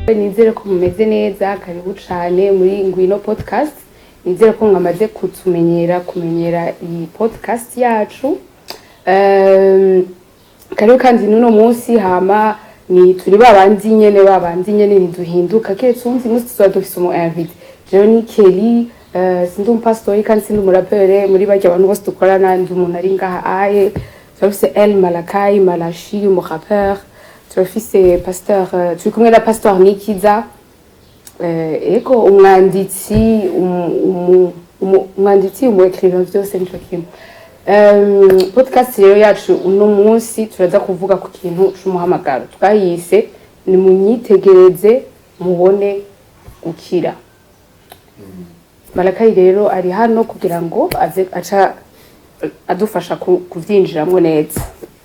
Nizere ko mumeze neza, karibu cyane muri Ngwino podcast. Nizere ko mwamaze kumenyera iyi podcast yacu. Karibu kandi n'uno munsi hama ni turi babandi nyene ntiduhinduka keretse umunsi tuba dufise umu invite. Jewe ni Kelly, sindi umupastori kandi sindi umurapere muri barya abantu bose dukorana, ndi umuntu ari ngaha aye. Turafise El Malakai, Malachi, umurapeur. Turafise pasteur, turi kumwe na pasteur Nikiza. Eko umwanditsi umuécrivain byose nico kimwe. Podcast rero yacu uno munsi turaza kuvuga ku kintu c'umuhamagaro. Twayise ni munyitegereze mubone gukira. Malakai rero ari hano kugira ngo aca adufasha kuvyinjiramwo neza.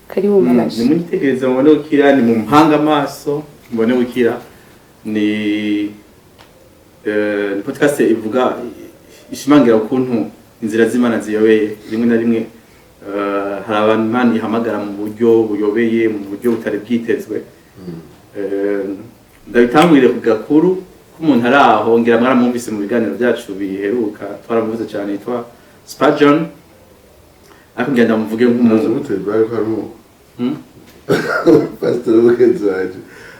Karibu Malachi. Ni munyitegereze mubone gukira, ni mu mpanga amaso mubone gukira. Ni podcast ivuga ishimangira ukuntu inzira z'Imana ziyobeye rimwe na rimwe. Hari abantu Imana ihamagara mu buryo buyobeye, mu buryo butari bwitezwe. Ndabitangurire ku gakuru k'umuntu ari aho, ngira mwaramwumvise mu biganiro byacu biheruka, twaramuvuze cyane, yitwa Spurgeon. Ariko ngenda muvuge nk'umuntu uterwa ko ari pastor w'Ezaje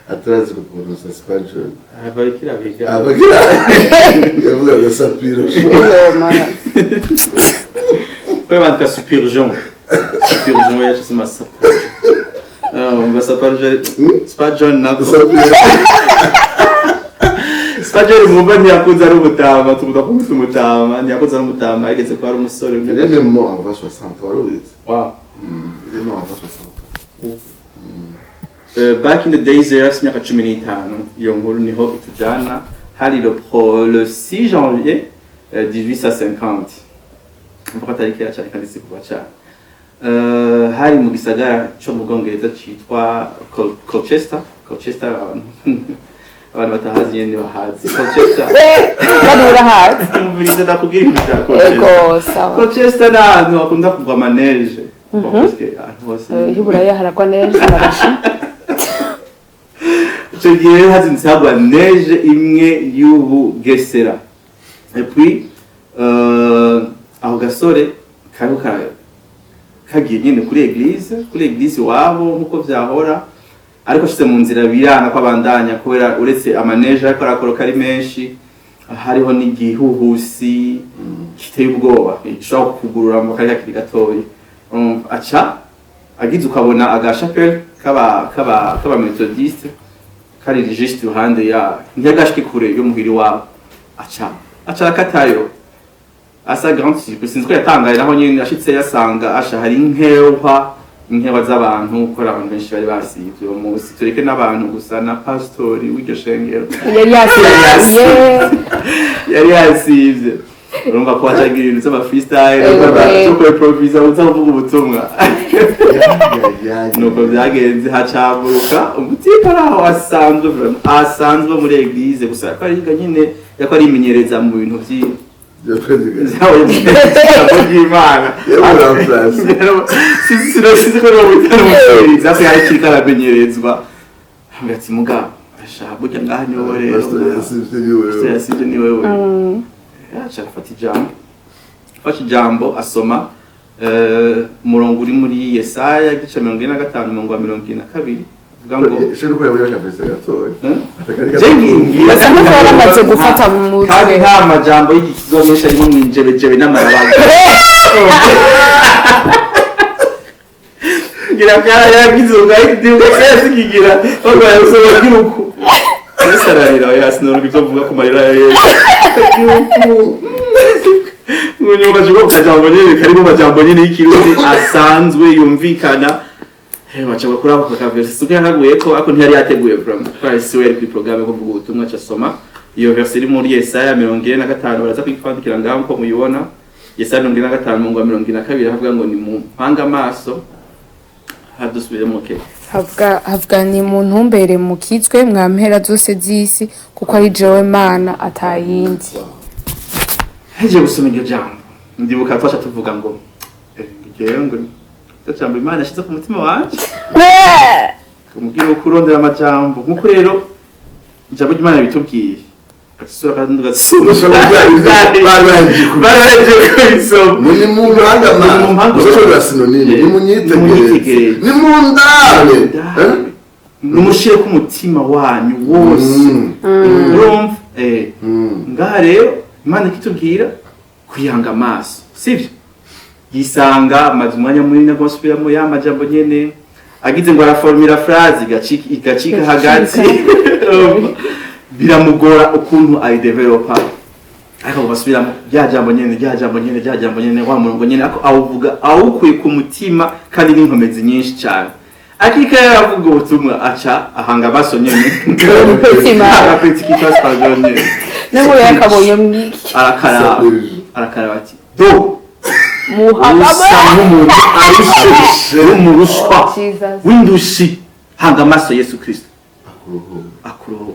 atarazi kupronounce Spurgeon. Abakira biga. Yavuga ngo Sapiro. Foi uma Spurgeon. Spurgeon é uma Spurgeon nada. Spurgeon mumba ntiyakunze ari umutama, tumuda kumutse umutama, ntiyakunze ari umutama, yigeze ko ari umusore. Il est même mort avant 60 ans, oui. Wow. Il est mort avant 60 ans. Back in the days there imyaka 15 iyo nkuru niho itujana, hari le 6 janvier 1850. Mvuga tariki ya cyane kandi sikuba cyane. Hari mu gisagara cyo mu Bwongereza cyitwa Colchester. Abantu batahazi nyene bahazi Colchester. Bado urahazi. Mviriza ndakubwira ibishaka. Ego sawa. Colchester naho akunda kugwa manege. Hiburaya haragwa neige Malachi. Icyo gihe hazinze hagwa neige imwe y'Ubugesera. Et puis aho gasore kagiye nyine kuri eglise wabo nkuko vyahora, ariko ashitse mu nzira biranga ko abandanya kubera uretse amaneje ariko arakoroka ari menshi, hariho n'igihuhusi kiteye ubwoba ishobora kugurura mu kanya kiri gatoyi. Aca agize ukabona agashapel kaba methodiste kari juste iruhande ya ntiyagashike kure yo muhiri wabo. Aca akatayo asa grand type, sinzi ko yatangaye naho nyine ashitse yasanga asha hari inkewa z'abantu, ko abantu benshi bari basivye uwo munsi. Tureke n'abantu gusa na pastori w'iryo shengero yari yasivye. Urumva ko acagira ibintu by'ama freestyle cyo improvisa uzavuga ubutumwa. Nuko byagenze hacabuka umutipa araho asanzwe muri eglise gusa ko ari nyine yako ari imenyereza mu bintu Imana. Sinzi ko n'ubutano musiri zase hari kirika aramenyerezwa. Ngati mugabo asha burya ngaha niwo rero. Yasivye ni wewe. Acha afata ijambo asoma umurongo uri muri Yesaya igice 45 umurongo wa 22. Vuga ngo je n'uko yabuye kabisa gatoye. Basanga ko baramaze gufata mu mutwe. Kandi nta majambo y'ikizomesha arimo mwinjebejebe n'amarabaga. Ngira kara yagize ugahita ugasekigira bagwaye usoba gihugu. Sararira yasinoro bivuga ku marira ya Yesu. Ngunyuma juko kajambo nyine karimo majambo nyine y'ikirundi asanzwe yumvikana. Baca bakora ako kaverse suko yakaguye ko ako ntiyari yateguye from Christ were ku programme ko vuga ubutumwa cyasoma iyo verse iri muri Yesaya 45 baraza kwifandikira ngaho ko muyibona. Yesaya 45 ngo 22 havuga ngo ni mu mpanga amaso hadusubiremo ke havuga ni mu ntumbere mukizwe mwampera zose z'isi kuko ari jewe Mana atayindi. Heje gusoma iryo jambo ndibuka twasha tuvuga ngo ngewe ngo Jambo Imana yashize ku mutima wanje. Kumubwira ukurondera amajambo. Nkuko rero ijambo ry'Imana bitubwiye gasura kandi gasura baraje kubisoma ni mu mpanga ushobora sinonime ni munyitegereze ni mu ndabe numushire ku mutima wanyu wose urumva ngaha rero Imana ikitubwira kuyanga amaso sivyo yisanga amaze umwanya munini agosubiramo ya majambo nyene agize ngo araformira phrase igacika hagati biramugora ukuntu ay developa ariko basubiramo rya jambo nyene wa murongo nyene ako awuvuga awukuye ku mutima kandi n'inkomezi nyinshi cyane akika yaravuga ubutumwa aca ahanga amaso nyene agapeti kitwas pardonne nabo yakabonye mwiki arakara bati do muhagaba umurushwa w'indushi hanga amaso Yesu Kristo akuroho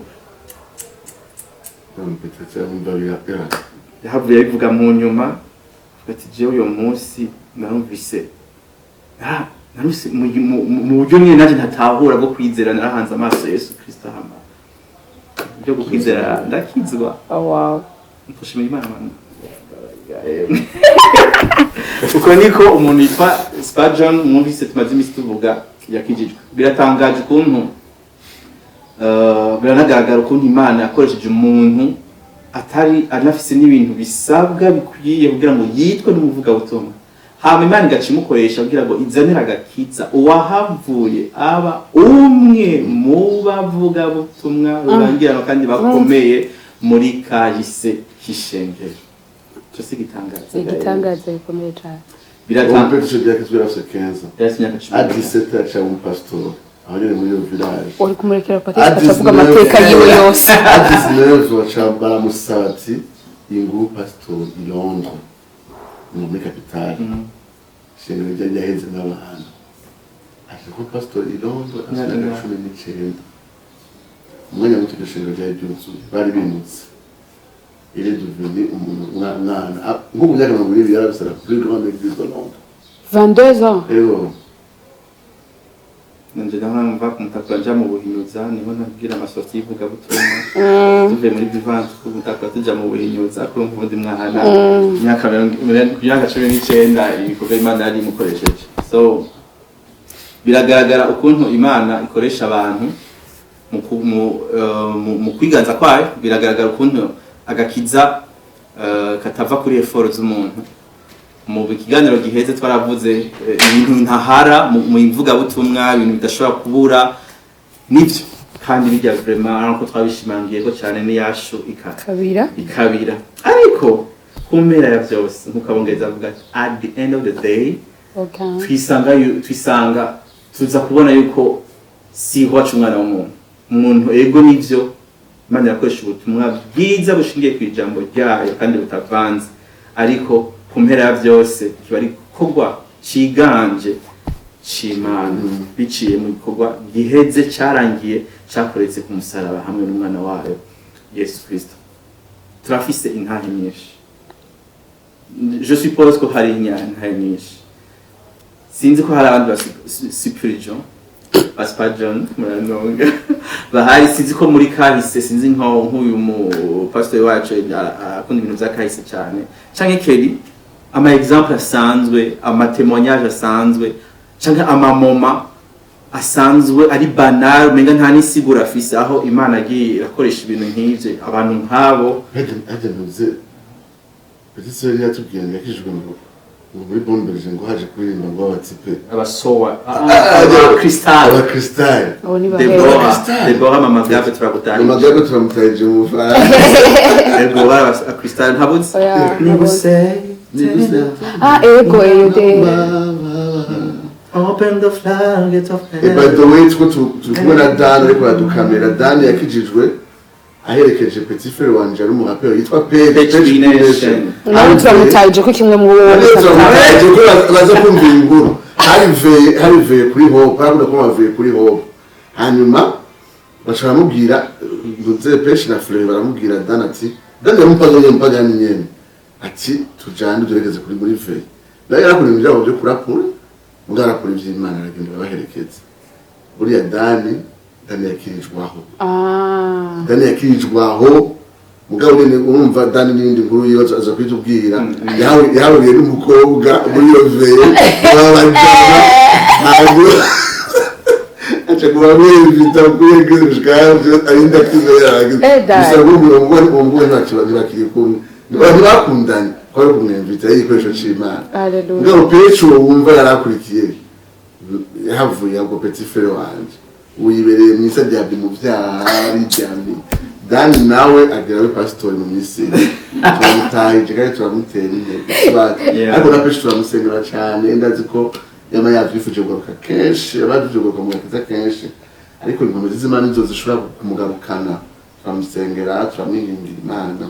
yahavuye abivuga mu nyuma ati jewe uyo munsi narumvise mu buryo nyine naje ntatahura bwo kwizera narahanze amaso Yesu Kristo hama byo kwizera ndakizwa nkushimira Imana uko niko umuntu yitwa Spurgeon mwumvise tumaze imisi tuvuga yakijijwe biratangaje ukuntu biranagaragara ukuntu Imana yakoresheje umuntu atari anafise n'ibintu bisabwa bikwiye kugira ngo yitwe n'umuvuga butumwa hama Imana igacimukoresha kugira ngo izanire agakiza uwahavuye aba umwe mu bavuga butumwa urangirano kandi bakomeye muri kahise k'ishengero cyose gitangaza bikomeye cyane biratanga cyo byakizwe afite 15 à 17 acha un pastor aho nyine muri village uri kumurekera paketi akavuga amateka yiwe yose à 19 acha baramusati ingu pastor i Londres muri capitale shengero rya yaheze n'abantu acha ko pastor i Londres asanga 19 umwanya muto shengero rya byuzuye bari bimutse il est devenu un beaucoup de gens qui vivent c'est la plus grande église de Londres 22 ans et bon nanje ndamva kumutakura nja mu buhinyuza niho nabwira amasorti yivuga butumwa tuve muri vivante kumutakura tuja mu buhinyuza ko mvundi mwana imyaka 19 ibikorwa Imana yari imukoresheje so biragaragara ukuntu Imana ikoresha abantu mu kwiganza kwayo biragaragara ukuntu agakiza katava kuri effort z'umuntu mu kiganiro giheze twaravuze ibintu ntahara mu imvuga butumwa ibintu bidashobora kubura nivyo kandi bijya vraiment ariko twabishimangiye ko cyane ni yashu ikabira ariko kumpera ya byose nkukabongeza avuga at the end of the day twisanga tuza kubona yuko si wacu umwana w'umuntu ego nivyo Imana yakoresha ubutumwa bwiza bushingiye ku ijambo ryayo kandi butavanze ariko kumpera ya byose kiba ari kogwa ciganje c'Imana biciye mu bikorwa giheze cyarangiye cyakoretse ku musaraba hamwe n'umwana wayo Yesu Kristo turafise intahe nyinshi je suppose ko hari intahe nyinshi sinzi ko hari abandi Spurgeon Spurgeon muranonga bahari sinzi ko muri kahise sinzi nk'uyu mu pastor wacu akunda ibintu bya kahise cyane canke Kelly ama exemple asanzwe ama témoignage asanzwe canke ama moment asanzwe ari banal menga nta nisigura afise aho Imana agiye irakoresha ibintu nk'ivyo abantu nk'abo adenuze petit sœur yatubwiye yakijwe muri Bonberge ngo haje kuririmba ngo abatipe abasowa Cristal Deborah mama gabe turamutaje mu fara Deborah Cristal ntabuze niguse ego open the floodgates of heaven et by the way tukubona na Dan ariko yadukamera Dan yakijijwe aherekeje petit frère wanje ari mu rapero yitwa Petri Nation nawe turamutaje ko kimwe mu baza kumva inguru harive kuri hope aravuga ko bavuye kuri hope hanyuma bashaka mubwira nduze Petri na frère baramubwira Dan ati Dan yamupaga nyene ati tujane duregeze kuri muri ve nayo yarakora ibyo byo kurapura mugarakora iby'Imana aragenda baherekeza buriya Dan Dani yakirijwaho Ah. Dani yakirijwaho mugabo nyene urumva Dani n'indi nkuru yibaza aza kwitubwira yahuye n'umukobwa muri iyo veye babajana ntabwo acha kubamwita kwegeshkaje arinda kizeraga gusa ngo ntibakiri kumwe ntibakundanye kwari kumwemvita y'igikoresho c'Imana ngabo Petro wumva yarakurikiye yahavuye ngo petit frère wanje uyibereye mwisa ryabye mu vyaha ryamye Dani nawe agerawe pastor mu misi turamutahije kandi turamutera intege ariko na Petro turamusengera cyane ndazi ko yama yavyifuje guruka kenshi abavije guruka mu kiza kenshi ariko inkomezi z'Imana nizo zishobora kumugarukana turamusengera turamwihingira Imana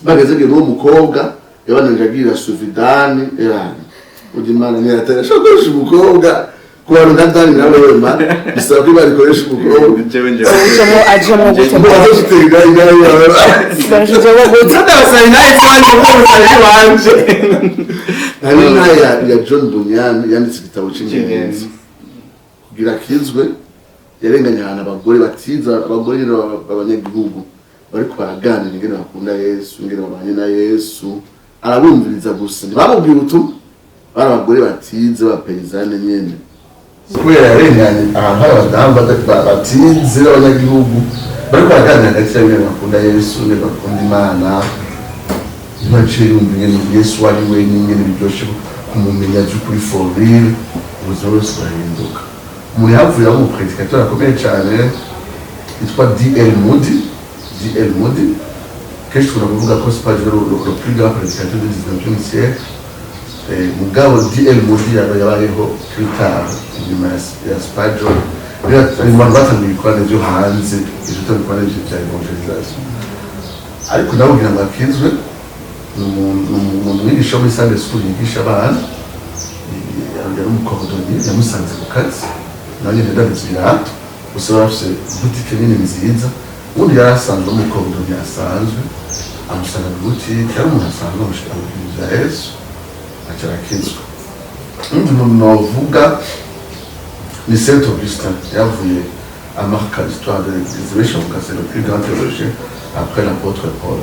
bageze n'uwo mukobwa yabananje agira Suvidani uje Imana ni atera shokoresha umukobwa kubantu ndandani nawe wema bisaba ko barikoresha umukobwa ajemo gute bazitega ingara yawe bashije gute ndabasaba nayo twanje ko wanje hari naya ya John Bunyan yanditse igitabo cy'ingenzi kugira kizwe yarenganya ahantu abagore batiza abagore b'abanyagihugu bariko baraganira ingene bakunda Yesu ingene babanye na Yesu arabumviriza gusa ntibamubwira ubutumwa bari abagore batize bapeyizane nyene kubera yarenganye ahantu hari abadamu batize b'abanyagihugu bariko baraganira hagati y'abene bakunda Yesu ingene bakunda Imana ntibaciye yumva ingene Yesu ari we n'ingene biryoshe kumumenya by'ukuri for real ubuzima bwose burahinduka umuntu yavuye aho umupredikateur akomeye cyane yitwa D.L. Moody kenshi turavuga ko Spurgeon le plus grand prédicateur du 19e siècle mugabo D.L. Moody yabayeho plus inyuma ya Spurgeon ari mu bantu batangiye ibikorane byo hanze ibyo bikorane bya evangelisation ariko nawe kugira ngo akizwe umuntu mwigisha muri Sunday school yigisha abana yari umukorodoni yamusanze ku kazi nawe nyine ndabizira gusa bafise butike nini nziza ubundi yari asanzwe umukorodoni asanzwe amusanga mu butike yari umuntu asanzwe amushika mu bintu bya Yesu aca arakizwa undi muntu novuga ni Saint Augustin yavuye à marquer l'histoire de l'Église c'est le plus grand théologien après l'apôtre Paul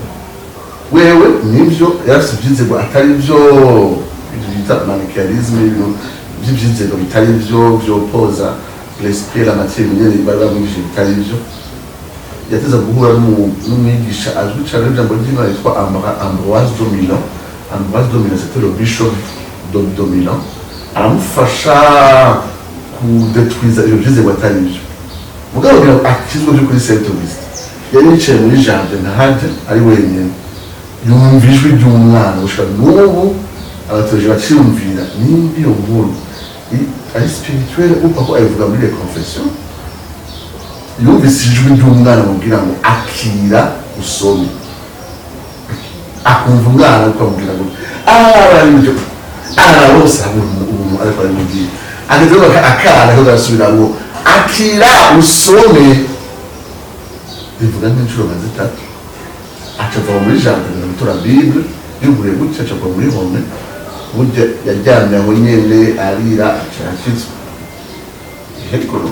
wewe nivyo yarasivyize ngo atari vyo bita manichéisme by'ivyizero bitari vyo byopoza l'esprit la matière nyene bari bamwigishije bitari vyo yateza guhura n'umwigisha azwi cyane ijambo ry'Imana yitwa Ambroise de Milan. Ambroise de Milan c'était le bishop de Milan aramufasha kudetwiza ibyo vyizero atari vyo mugabo bira akizwe byo kuri Saint Augustin yari yicaye muri jardin nahanje ari wenyine yumva ijwi ry'umwana gushaka n'ubu abateje baciyumvira nimba iyo nkuru ari spirituelle uko ko ayivuga muri les confessions yumvise ijwi ry'umwana mubwira ngo akira usome akumva umwana uko amubwira ngo aribyo bose umuntu ariko arimubwira ageze akana ko gasubira ngo akira usome bivuga nk'inshuro nka zitatu acava muri jardin gutora Bible yuguriye gutya acava muri home burya yajyamye aho nyene arira acarakizwa hekoro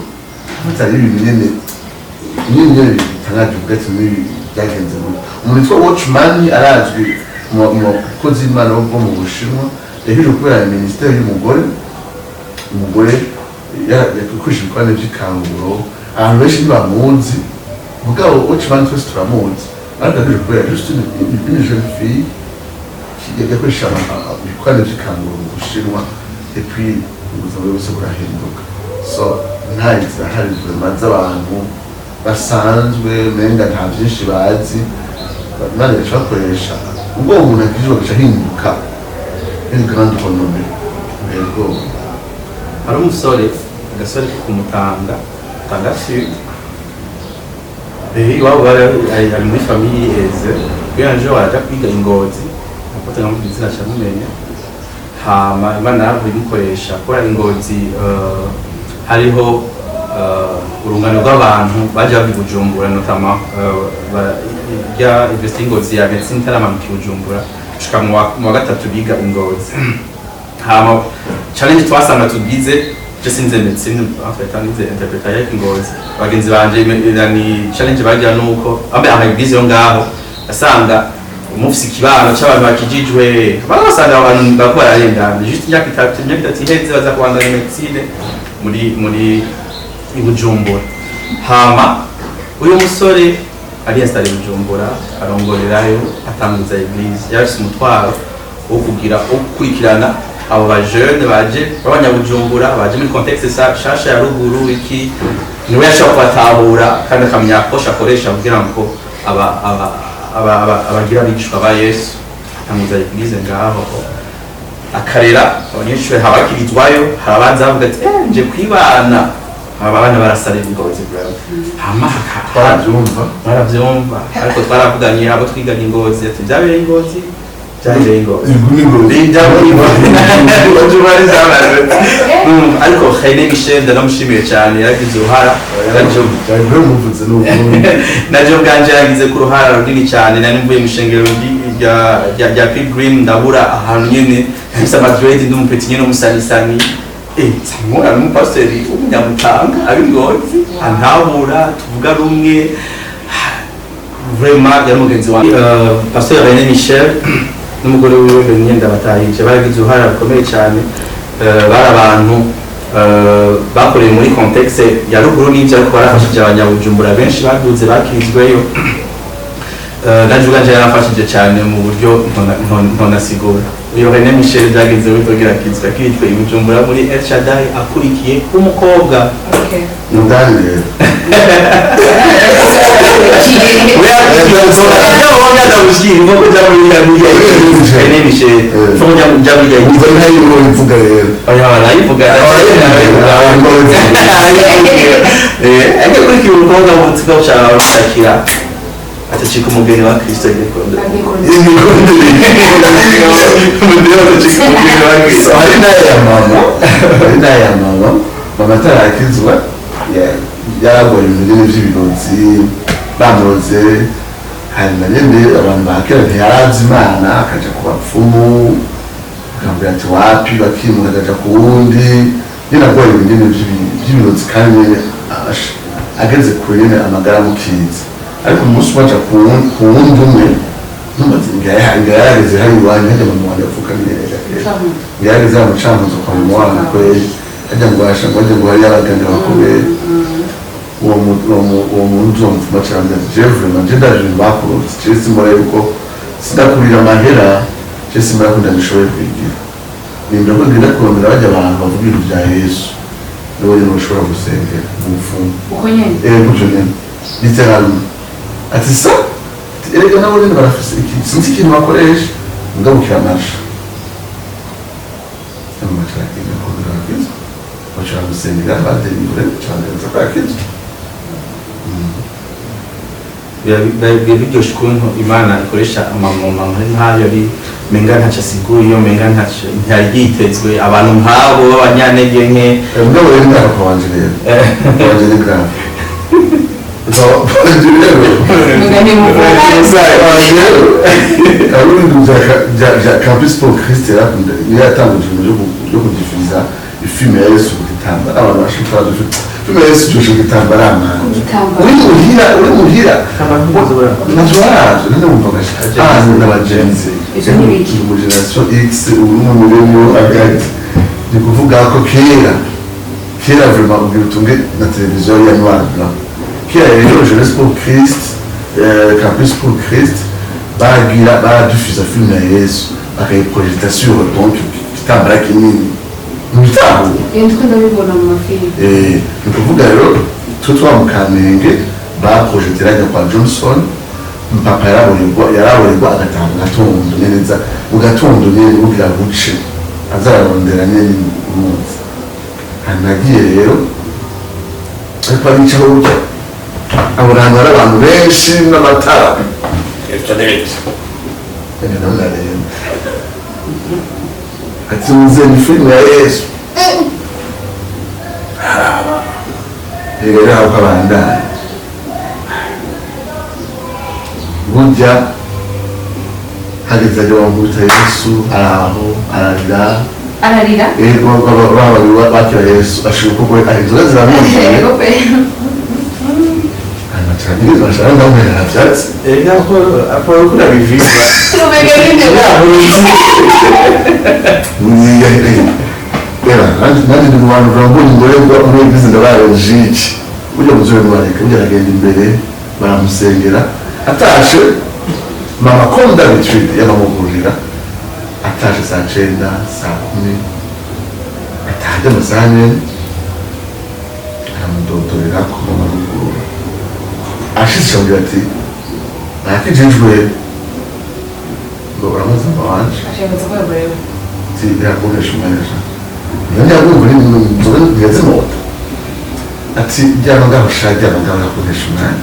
mutari ibintu nyene bitangaje ubwatsi n'ibi byagenze umuntu witwa Watchman arazwi mu kozi Imana wo mu Bushinwa yahije kubera ministeri y'umugore yakwishije ibikorane by'ikanguro abantu benshi ntibamuzi mugabo Watchman twese turamuzi ariko yahije kubera juste une jeune fille yakoresha ibikorane by'ikanguro mu Bushinwa et puis ubuzima bwose burahinduka so nta nzira hari z'abantu basanzwe menga nta byinshi bazi nane bakoresha ubwo umuntu akijwe gahinduka ni grand economy yego hari umusore agasore kumutanga tangashi iwabo ari muri famille eze bwanje waje kwiga Ingozi apote ngamwe izina cyamumenya hama Imana yavuye kora Ingozi hariho urungano rw'abantu baje bavi Bujumbura notama ya Ingozi ya medicine taramanuka Bujumbura gushika mu wa gatatu biga Ingozi hama challenge twasanga tugize je sinze medicine en fait nize interprétation y'ingozi abagenzi banje ni challenge bagira nuko abe amabize ngaho asanga umufisi kibano cy'abantu bakijijwe barasanga abantu bakora arenda juste imyaka itatu iheze baza kwandanya medicine muri Bujumbura hama uyu musore ari installé Bujumbura arongorerayo atanguza eglise yarafise umutwaro wo kugira ukurikirana abo ba jeune baje b'abanyabujumbura baje muri contexte shasha ya ruguru iki niwe yashaka kubatahura kandi akamenya approche akoresha kugira ngo abagira abigishwa ba Yesu atanguza eglise ngaho akarera abanyeshuri habakirizwayo harabanza bavuga ati nje kwibana abana barasara ingozi bwa hama baravyumva ariko twaravuganye abo twiganye ingozi ati byabereye ingozi ariko Khaine Michel ndanamushimiye cyane yaragize uruhara najo bwanje yagize ku ruhara runini cyane nari mvuye mu shengero rya Pilgrim ndabura ahantu nyene bisa Madrid ndumupeti nyene umusanisani samura n'umupasiteri w'umunyamutanga abingozi antabura tuvuga rumwe vraiment ya mugenzi wa pasteur Khaine Michel n'umugore wiwe nyenda batahije baragize uruhara rukomeye cyane bari abantu bakoreye muri contexte ya ruguru n'ibyo ariko barafashije abanyabujumbura benshi baduze bakirizweyo najuga yarafashije cyane mu buryo ntonasigura uyo René Michel byagenze witogera kizwa kitwe Bujumbura muri El Shaddai akurikiye umukobwa Ndani atachika umugeni wa Kristo igikondo hari ya mama tarakizwa yaragoye ibintu by'ibirotsi bamuroze hari na nyene abantu bakera ntiyarazi Imana akaja ku bapfumu akambwira ati wapi bakimuka akaja ku wundi nyine agoye ibintu by'ibirotsi kandi ageze kure nyene amagara mukiza ariko umunsi waje ku wundi umwe ntumaze ngarageze hari iwanyu hajya mu Rwanda apfukamire ngarageze mu Cankuzo kwa mwana kweli ajya ngwasha ngo ajya guhari abaganga bakomeye uwo muntu umufuma cyane Jeffrey manje ndaje bakuru Jesse mbora yuko sidakurira amahera Jesse mbara kunda nishoboye kwigira nimba ko ngira kurondera bajya abantu bavuga ibintu bya Yesu nibo rero bashobora gusengera mu mfumo uko nyene kujo nyene literally ati sa erega nabo rero barafise iki sinzi ikintu bakoresha ngabukira amasha amachara kintu ko biragize bashaka gusengera badelivre cyane nzakakije biryoshye ukuntu Imana ikoresha amamoma nk'ayo ari menga ntacyo asiguye iyo menga ntacyo ntiyari yitezwe abantu nk'abo b'abanyantege nke mugabo rero ndako wanje rero wanje ni grave Campus pour Christ yatanguje yo kudifuza ifilme ya Yesu gitamba abantu bashaka filme ya Yesu cyo gitamba amana uri muhira najuaje nende umvaga n'abagenzi mu generation X uri mu millennium agati ni kuvuga ko kera vraiment ugitunge na televiziyo ya Noir Blanc kera rero Jeunesse pour Christ Campus pour Christ baraduffiza filme ya Yesu bakayiprojecta sur donc kitambara kinini mutaho ndikunda bibona mu mafilme ni kuvuga rero tutwa mu Kamenge baprojecteraga kwa Johnson mpapa yaraborerwa agatanga gatondo neza mu gatondo nyene ugira guce azararondera nyene umunsi anagiye rero ariko abicaho burya abantu hari abantu benshi n'amatara ati muze ni filime ya Yesu rero aho kabandana burya hageze aho bamuta Yesu araho ararira ararira bakira Yesu ashobora kuko inzoga ziramwinjiye Anatarabiza ashaka ndamwera byatsi akora kuri biviza nandi ndi abantu bambona ingore muri bizinesi ndabaye jiji ujya muzure mwareka ujya agenda imbere baramusengera atashe mama comme d'habitude yamamugurira atashe saa 9 saa 10 ataje musanye aramudodorera ko mamugurura ashitse avuga ati nakijijwe ngo uramuza mabanje ashobora kuba breve ti yakoresha umwanya Nani agomba ni nzoga ngeze moto. Ati byano ngabashajya ngabakoresha umwanya.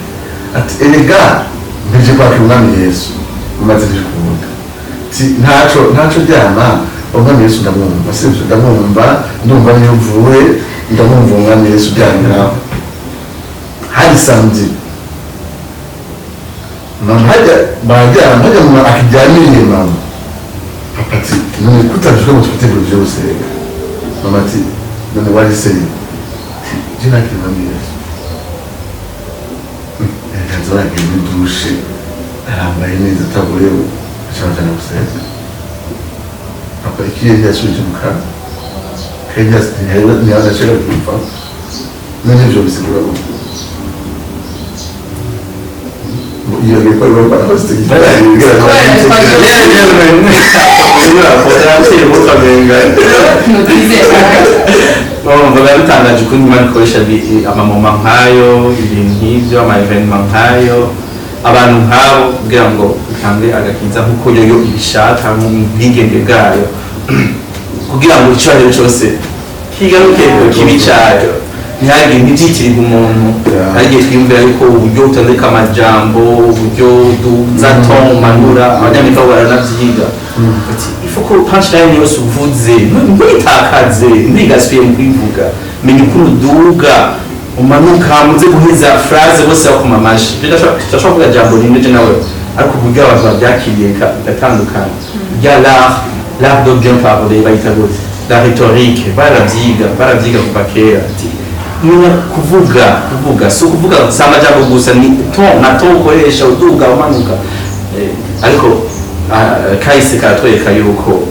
Ati erega ndije kwa Umwami Yesu umaze kuvuga. Ti ntaco byana Umwami Yesu ndamwumva sivyo ndamwumva ndumva niyo vuwe ndamwumva Umwami Yesu byanga. Hari samedi. Mama hajya mu akijyaniye mama. Papa ati none kutajwe mu twitego byose. Mama ati none wari seri jina Umwami Yesu nzora ngende dushe arambaye neza tabureho cyane gusenga papa ikiye yasubije mu kanwa kenya ni adashaka kumva none byo bisigura ngo iyo ngiye kwa hoste Baga bitangaje ko Imana ikoresha amamoma nkayo ibintu nk'ibyo ama-evenement nkayo abantu nk'abo kugira ngo bitange agakiza nk'uko yo ibishaka mu bwigenge bwayo kugira ngo icyubahiro cyose kigaruke kibi cyayo ntihagire ntibyitirirwe umuntu hagiye twiyumvira yuko uburyo utandika amajambo uburyo duza manura abanyamerika baranabyiga ifuko punchline yose uvuze ntitakaze ntigasubiye mu kwivuga menya uko uduga umanuka muze guheza phrase bose bakoma amashi tudashobora kuvuga jambo rimwe je nawe ariko uburyo abantu babyakiriye bigatandukana rya l'art de bien parler bayita gute la rhétorique barabyiga kuva kera kuvuga si ukuvuga si amajambo gusa ni na ton ukoresha uduga umanuka ariko kahise karatwereka yuko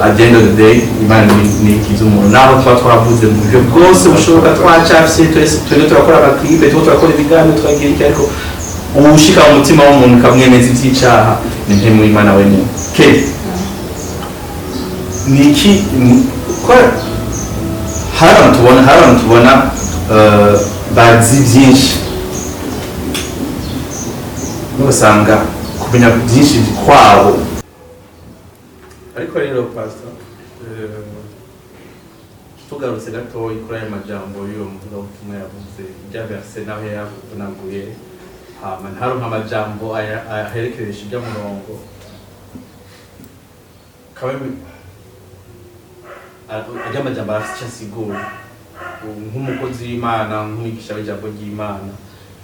at the end of the day Imana ni ikiza umuntu naho tuba twavuze mu buryo bwose bushoboka twacafye twebwe turakora amaklipe turakora ibiganiro turagira iki ariko ubushika mu mutima w'umuntu ukamwemeza iby'icaha ni mpemu Imana wenyine niki ko hari abantu tubona bazi byinshi n'usanga kumenya byinshi kwabo ariko rero pastor tugarutse gatoyi kuri aya majambo y'uwo muvugabutumwa yavuze ibya verse naho yavunaguye ntaronka amajambo aherekeresha iby'umurongo ajya amajambo arafite icyo asigura nk'umukozi w'Imana nk'umwigisha w'ijambo ry'Imana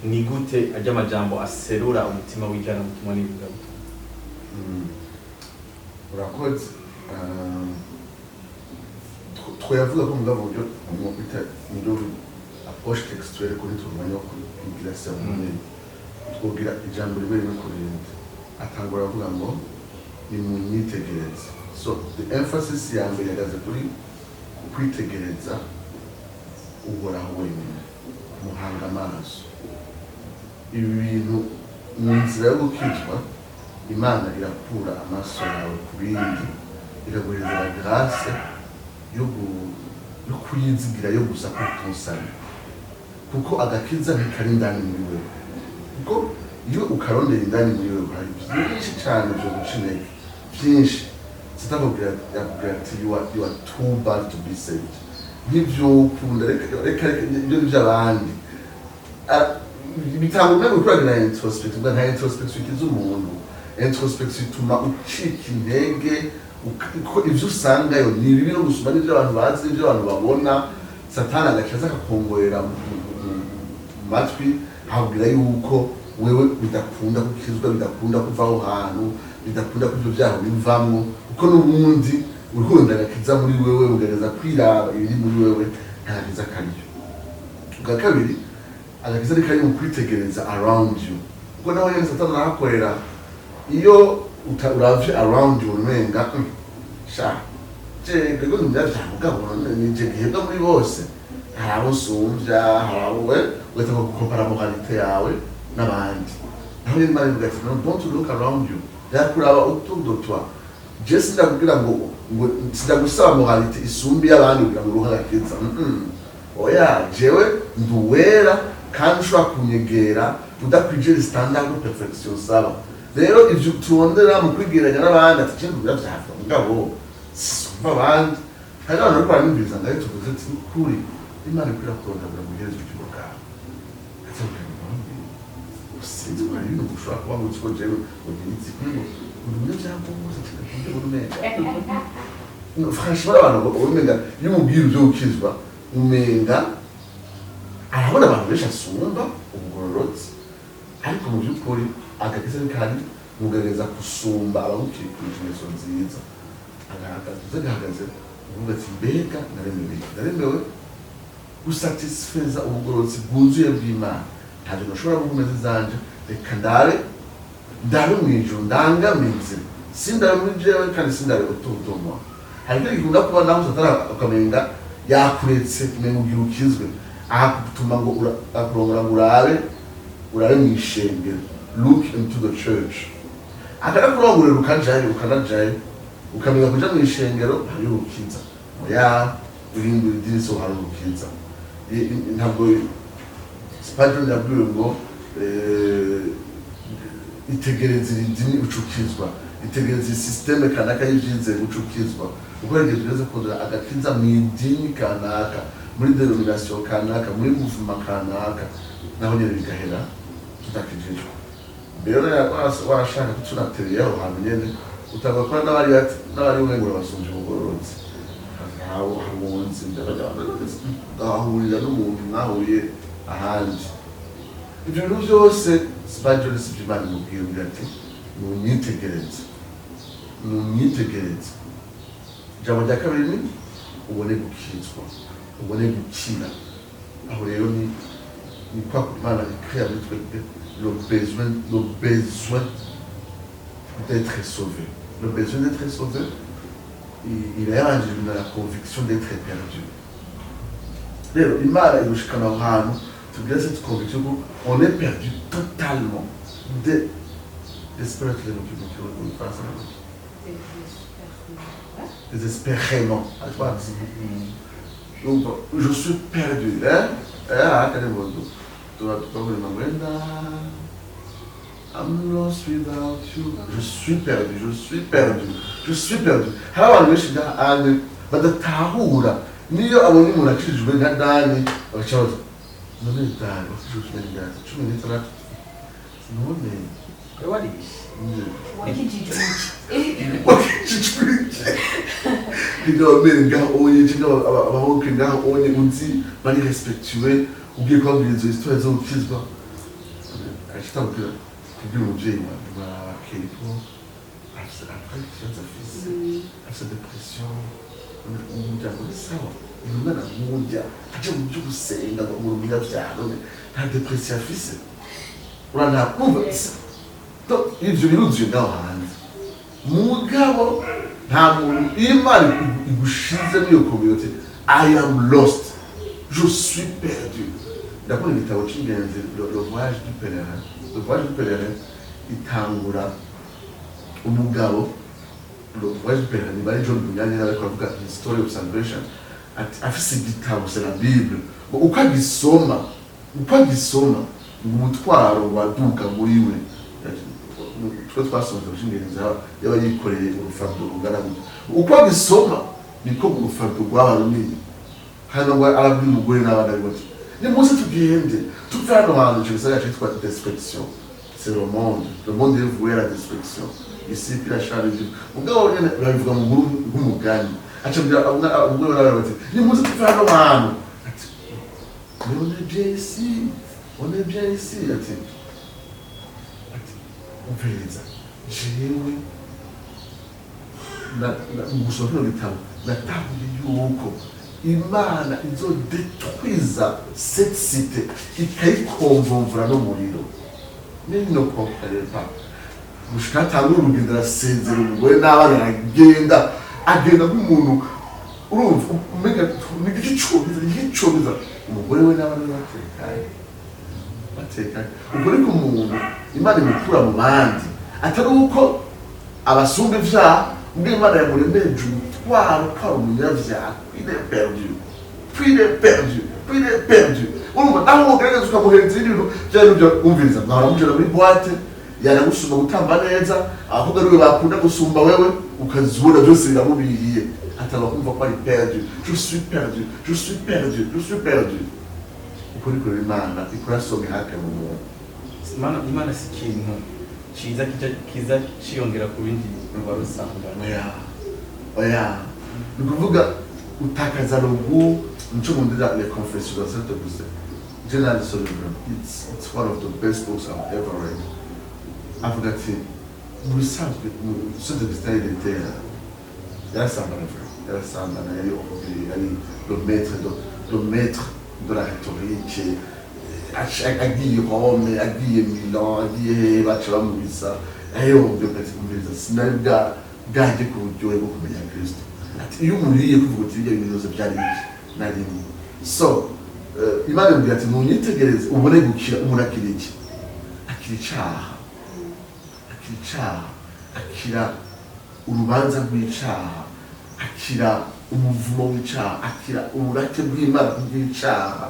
ni gute ajya amajambo aserura umutima w'ijana mutumwa n'ivugabutumwa urakoze twavuga ko mugabo buryo mu kwita induru approche textuelle kuri tumanya ko kugira sermon twogira ijambo rimwe rimwe kuri atangura avuga ngo ni munyitegereze so the emphasis ya mbere yagaze kuri kwitegereza uhoraho wenyine muhanga amaso ibi bintu mu nzira yo gukizwa Imana irakura amaso yawe ku bindi iraguhereza grâce yo kuyizigira yo gusa kutusana kuko agakiza ntikari indani muri wewe kuko iyo ukarondera indani muri wewe hari byinshi cyane byo gucineka byinshi sitakubwira ati you are too bad to be saved n'ibyo ukunda reka ibyo by'abandi bitanga umwe gukuragira introspection nta introspection ikiza umuntu introspection ituma ucika intege ibyo usangayo ni bibi no gusoma n'ibyo abantu bazi n'ibyo abantu babona satani agacaza akakongorera mu matwi ahubwira yuko wewe bidakunda gukizwa bidakunda kuva aho hantu bidakunda ko ibyo byaho bivamwo kuko n'ubundi urukundo agakiza muri wewe ugereza kwiraba ibiri muri wewe ntagiza kariyo ubwa kabiri agakiza ari kari mu kwitegereza around you kuko naho nyine satani arahakorera iyo uravye around you umenga sha ngo ndavya mugabo nije gihebwa muri bose harabo sumvya harabo weta ko compara moralité yawe n'abandi naho nyine mari bugati no don't look around you yakuraba autour de toi Jesse ndakubwira ngo sindagusaba moralité isumbi y'abandi kugira ngo uruha gakiza oya jewe nduwera kandi ushobora kunyegera udakwije standard de perfection saba rero ivyo turondera mu kwigeranya n'abandi ati kintu byavyafa mugabo sumba abandi hari abantu bariko baramwumviriza ngaho tuvuze ati kuri imana ikwira kurondagura mu gihe cy'ubuka sinzi ko hari ibintu ushobora kuba ngo uko jewe ugira ngo umuntu byambuze cyane umenga franchement abantu umenga iyo umubwira ivyo ukizwa umenga arabona abantu benshi asumba ubugororotsi ariko mu by'ukuri agakiza kandi mugereza gusumba abamukikuje ingeso nziza agahagaze uvuga ati mbega naremewe gusatisfeza ubugororotsi bwuzuye bw'Imana ntabwo nashobora gukomeza izanje reka ndare mu ijuru ndangamize sindare muri jewe kandi sindare utudoma hari ibyo gikunda kuba naho satani akamenga yakuretse kumenga ugira ukizwe akutuma ngo akurongora ngo urabe mu ishengero look into the church akarakurongorera ukanajayo ukamenya kuja mu ishengero hari urukiza oya urindira idini so hari urukiza ntabwo Spurgeon yabwiwe ngo itegereze idini ucukizwa itegereze systeme kanaka y'ivyize ucukizwa uko rege tugeze kudura agakiza mu idini kanaka muri denomination kanaka muri mouvement kanaka naho nyene bigahera tutakijijwe rero warashaka kutunatereye aho hantu nyene utagakora n'abari wengura basumje ubugororotsi aho hamunzi ndahahurira n'umuntu mwahuriye ahandi ibyo bintu byose Spurgeon Imana imubwira ati munyitegereze ijambo rya kabiri ni ubone gukizwa ubone gukira aho rero ni kwa Imana ikrea muri twebwe le besoin d'être sauvé. Le besoin d'être sauvé, il est arrangé dans la conviction d'être perdu. Alors, Imana irushikana aho hantu tugira cette conviction qu'on est perdu totalement. Désespérément. Donc, je suis perdu. I'm lost without you. Je suis perdu. Hari abantu benshi ahandi badatahura niyo abonye umuntu akijijwe nka Dani bagacabaza none Dani wakijijwe n'ingazi 16 none abahoke ngaho onye uzi bari respectueux ugiye kwabwira izo histoire zo gukizwa akitambwira kugira umubyeyi wa Keripo après ikibazo afise afise depression umuryango ni sawa umwana mujya aje mu byo gusenga ngo mu rumira byaro nta depression afise urana kumva ivyo biruzuye ngaho hanze mugabo nta muntu Imana igushize niyo community I am lost, je suis perdu. D'abord igitabo cy'ingenzi le voyage du pèlerin. Le voyage du pèlerin itangura umugabo le voyage du pèlerin ni bari John Bunyanya ariko avuga history of salvation afise igitabo c'est la Bible uko agisoma umutwaro waduka muri we twe twasonze cy'ingenzi yaba yikoreye urufardo rungana uko agisoma niko urufardo rwaba runini hano ngo arabwira umugore n'abana bose ni muze tugende tuve hano hantu cyo gisagara cyitwa destruction c'est le monde est voué à la destruction ici puis la charge mugabo nyene babivuga mu nkuru nk'umugani acambira umugore n'abana bose ni muze tuve hano hantu ati on est bien ici ati umviriza jewe mu gusoma kino gitabo natahuye yuko Imana izodetwiza cette cité ikayikomvomvura n'umuriro nino kompareba gushika atangura urugendo arasezera umugore n'abana agenda nk'umuntu urumva umenya n'igicubiza umugore we n'abana batekanye ubwo ariko umuntu Imana imukura mu bandi atari uko abasumba ivyaha ubwo Imana yamuremeje umutwaro ko ari umunyavyaha puis il est perdu urumva naho ugerageza ukamuhereza ibintu byari byo umviriza mwaramujana muri boîte yanagusumba gutamba neza ahubwo ariwe bakunda gusumba wewe ukazibona byose biramubiriye ataba kumva ko ari perdu je suis perdu ukuri kuri Imana ikurasomye hake mu muntu Imana si ikintu kiza ciyongera ku bindi barusanga oya ni kuvuga utakaza rugu nico mu ndira les confessions dans cette bouche General Sullivan it's one of the best books I've ever read avuga ati muri sanzwe cette bouche il était yarasambana yari le maître de la rhétorique agiye Rome agiye Milan agiye baca bamubisa ayo byo kati kumviriza sinari bwaje ku buryohe bwo kumenya Kristo ati iyo umuriye kuvuga uti ibyo bintu byose byari nari so Imana imbwira ati munyitegereze ubone gukira umuntu akiri icaha akira urubanza rw'icaha akira umuvumo w'icaha akira uburake bw'Imana bw'icaha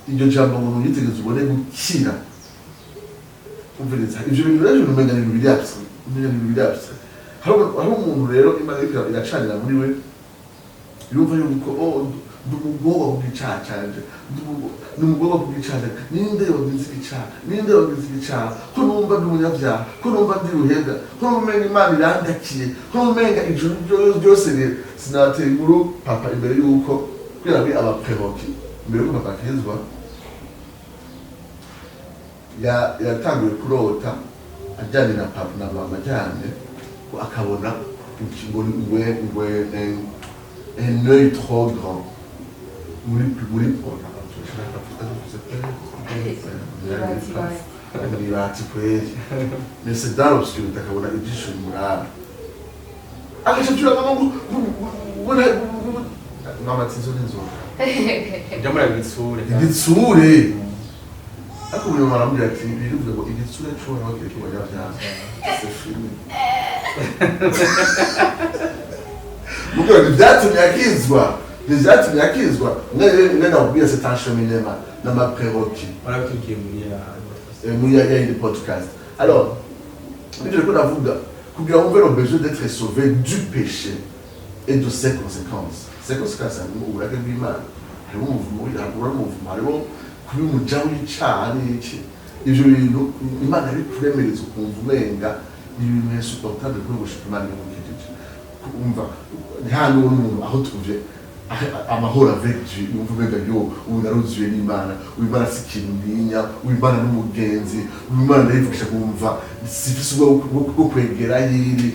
iryo jambo ngo munyitegereze ubone gukira umviriza ibyo bintu rero umenga ni bibiri abse hari umuntu rero Imana iracanira muri we yumva yuko ndumugomba kugicaha canje ndumugomba kugicaha ninde wagize igicaha ko numva ndi umunyavyaha ko numva ndi ruhega ko numva Imana irandakiye ko numva ijuru ryose sinateye inkuru papa imbere yuko kwera bi abapreroki mbere yuko papa akizwa yatanguye kurota ajyanye na papa na mama ajyanye akabona un œil trop grand muri mais c'est dans l'obscurité akabona ibyisho murara agashakira mama tizo n'inzoga jamura igitsure ariko uyu mwana aramubwira ati bivuze ngo igitsure cy'umuntu wakiri kubanyabyaha c'est fini muko byatumye akizwa mwene nakubwira c'est un cheminement na ma prérogative baratukiye muri ya indi podcast alors nibyo ko navuga kugira ngo le besoin d'être sauvé du péché et de ses conséquences c'est uburake bw'Imana harimo umuvumo harimo kuba umuja w'icaha n'iki ivyo bintu Imana ari kuremereza ukumva umenga ibintu insupportable kuri gushika Imana y'umukijije kumva nta n'umuntu aho tuje amahoro avec Dieu yumva umenga yo ubu naruzuye n'Imana Imana si ikintu ntinya Imana n'umugenzi Imana ndayivugisha kumva sifise ubwo kwegera yiri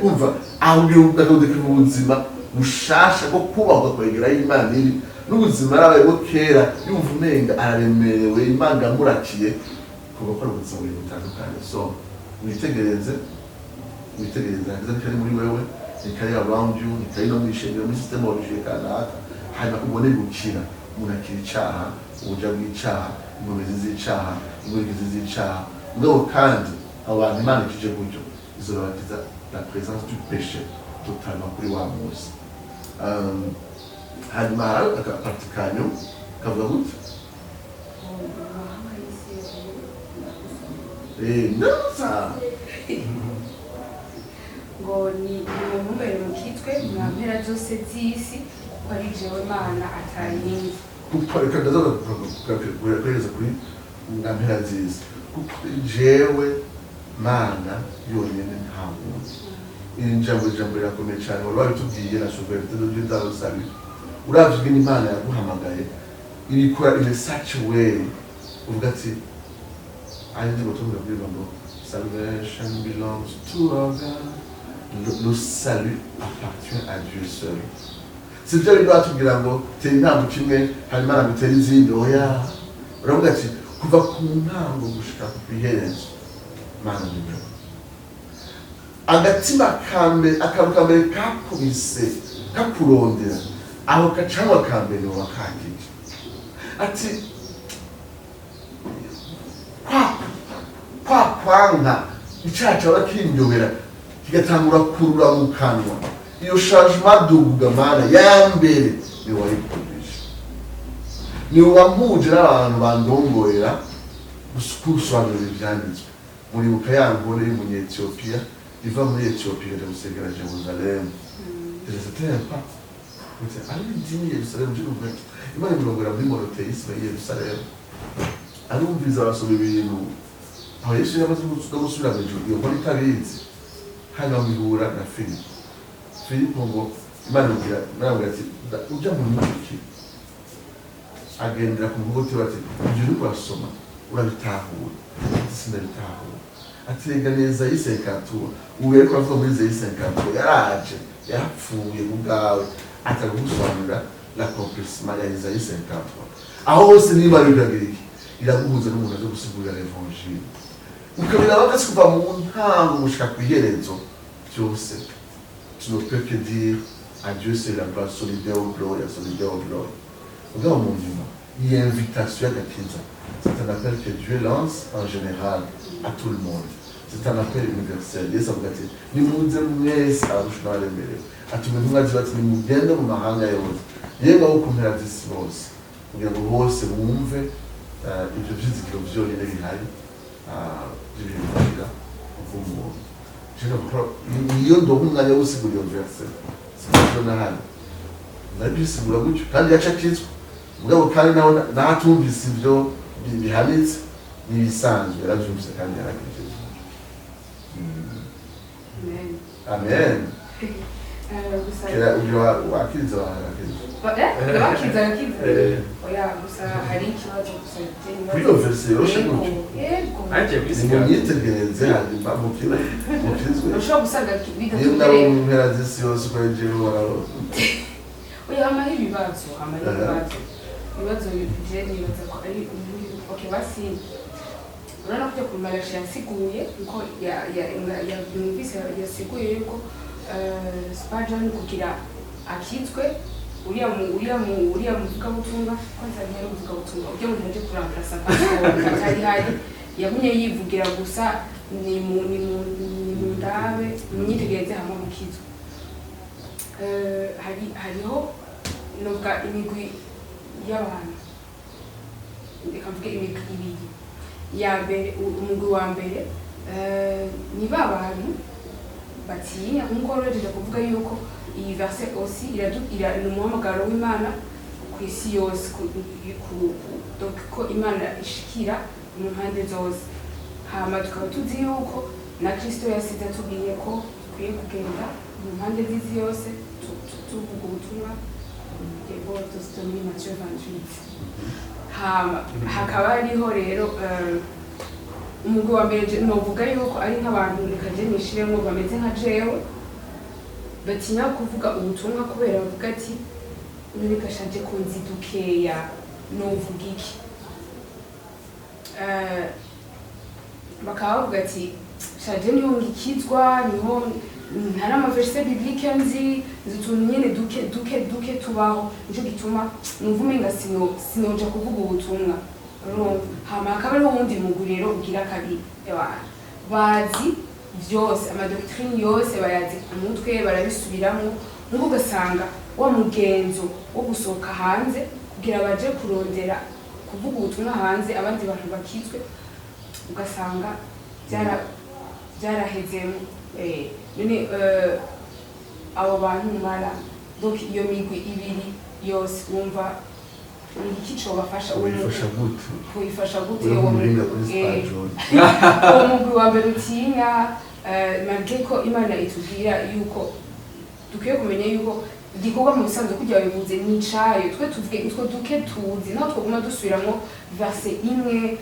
kumva aho byumva ubuzima bushasha bwo kubahwa kwegera y'Imana iri n'ubuzima arabaye bwo kera yumva umenga araremerewe Imana amurakiye kuba ko ubuzima buri butandukanye so mwitegereze kari muri wewe kari around you kari no mwishengero muri system origine kanaka hanyuma ubone gukira umuntu akira icaha ubuja bw'icaha ingomezi z'icaha ingorigizi z'icaha mugabo kandi abantu Imana ikije gutyo izobatiza la présence du péché totalement kuri wa munsi hanyuma hari akapati kanyu kavuga gutya nasa ngo ni umumbere mukitwe mu mpera zose z'isi ko ari jewe Mana atayindi kuko reka ndazagerageza kuri mpera z'isi kuko jewe Mana yonyine nta wundi iri jambo rirakomeye cyane wari wabitubwiye na souverainté de Dieu dans le salut uravye ibintu Imana yaguhamagaye irikora in such a way uvuga ati ayindi mutumwe bwira ngo salvation belongs to our God le salut appartient à Dieu seul. Si byo bintu batubwira ngo tera intambwe kimwe hanyuma nagutera izindi oya uravuga ati kuva ku ntango gushika ku iherezo Mana ni wewe. Agatima kambe akambere kakubise kakurondera aho kacangwa kambere wakakije ati kwanga icaca bakindobera kigatangura kurura mu kanwa iyo changement duga Mana ya mbere ni wayikoresha ni wampuje n'abantu bandongoera gusobanurira ivyanditswe muri bukayangore y'umunyetiyopiya iva muri Ethiopia ijya gusengera Jerusalem. C'était un pas. Ari idini Yerusalemu cy'uvuga Imana imurongora muri monotheisme ya Yerusalemu. Arumviza abasoma ibintu. Aho Yesu yamaze gusubira mu ijuru iyo muri tabizi. Hano mihura na Filipo. Filipo ngo Imana imugira ati ujya mu muki. Agendera ku mugote bati ujye urasoma urabitahura. Sindabitahura. Atega neza yisenkatura ubere ko avuga muri yisenkatura yaraje yapfuye ubwawe atagusobanura la complètement ya yisenkatura aho hose niba rugagiriki iraguhuza n'umuntu aje gusigurira l'evangile ukabira bakasi kuva mu ntango gushika ku iherezo byose tu ne peux que dire à Dieu c'est la gloire solidaire au gloire ubwo mu nyuma iyi invitation y'agakiza. C'est un appel que Dieu lance en général à tout le monde. C'est un appel universel. Yesu avuga ati nimuze mwese abarusha n'abaremerewe atuma intumwa ziba ati nimugende mu mahanga yose yewe abo ku mpera z'isi bose kugira ngo bose bumve ibyo byizigiro byonyine bihari by'ibihe bigira ubw'umuntu. Iyo ndoga umwanya wo gusigura iyo verse sibyo nahari ndabisigura gutyo kandi yacakitswe mugabo kandi naho natumvise ibyo bihanitse n'ibisanzwe yarabyumvise kandi yarakije. Amen. Kera ujya wakiriza wakiriza oya gusa hari ikibazo gusa kuri iyo verse yoroshe gutyo ni mu myitegereze hanyuma mukirizwe ushobora gusanga iyo nabo mu mpera z'isi yose uko yagiye wararo oya hamaho ibibazo ibibazo bije nibaza ko ari okay basi urana kujya ku Malachi yasiguye uko yumvise yasiguye yuko Spurgeon kugira akitswe uriya muvuga butumwa kwanza nyari muvuga butumwa ujye mu nje kurangura sapasi hari yagumye yivugira gusa ni mu ndabe munyitegereze hamwe mukizwe hariho noga imigwi y'abantu ndikavuga imigwi ibiri ya mbere umugwi wa mbere ni babantu batinya nkuko rero kuvuga yuko iyi verse aussi ira umuhamagaro w'Imana ku isi yose donc ko Imana ishikira mu mpande zose hama tukaba tuzi yuko na Kristo yasize atubwiye ko kwiye kugenda mu mpande z'isi yose tuvuga ubutumwa yego muri Matthieu 28 hama hakaba hariho rero umugwi wa mbere novuga yuko ari nk'abantu reka je nishiremo bameze nka jewe batinya kuvuga ubutumwa kubera bavuga ati nureka shaje kunzi dukeya novuga iki bakaba bavuga ati shaje niho ngikizwa niho ntari amaverse biblique nzi utuntu nyene duke tubaho nico gituma numva umenga sinoja kuvuga ubutumwa hama akaba ari wundi muguriro ugira kabiri bazi byose amadoctrine yose bayazi ku mutwe barabisubiramo ngo ugasanga wa mugenzo wo gusohoka hanze kugira baje kurondera kuvuga ubutumwa hanze abandi bantu bakizwe ugasanga byarahezemo none abo bantu mara donc iyo migwi ibiri yose wumva ikico bafasha kuyifasha gute uwo mugwi wa mbere utinya malgré ko Imana itubwira yuko dukwiye kumenya yuko igikorwa mu bisanzwe kugira bivuze n'icayo twe tuvuge utwo duke tuzi naho twaguma dusubiramo verse imwe